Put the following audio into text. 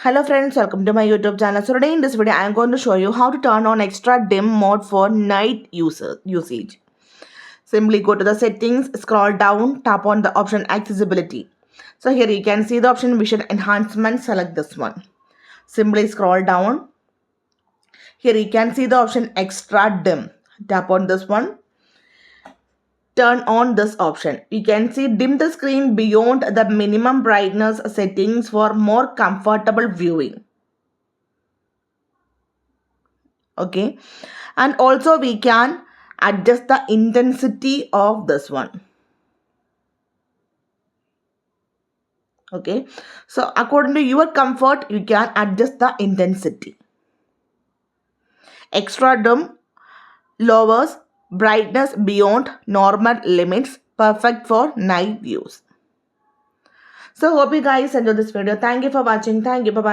Hello friends, welcome to my YouTube channel. So today in this video I am going to show you how to turn on extra dim mode for night usage. Simply go to the settings, scroll down, tap on the option accessibility. So here you can see the option vision enhancement, select this one. Simply scroll down. Here you can see the option extra dim. Tap on this one. Turn on this option. You can see dim the screen beyond the minimum brightness settings for more comfortable viewing. Okay, and also we can adjust the intensity of this one. Okay, so according to your comfort you can adjust the intensity. Extra dim lowers brightness beyond normal limits, perfect for night use. So hope you guys enjoyed this video. Thank you for watching. Thank you. Bye bye.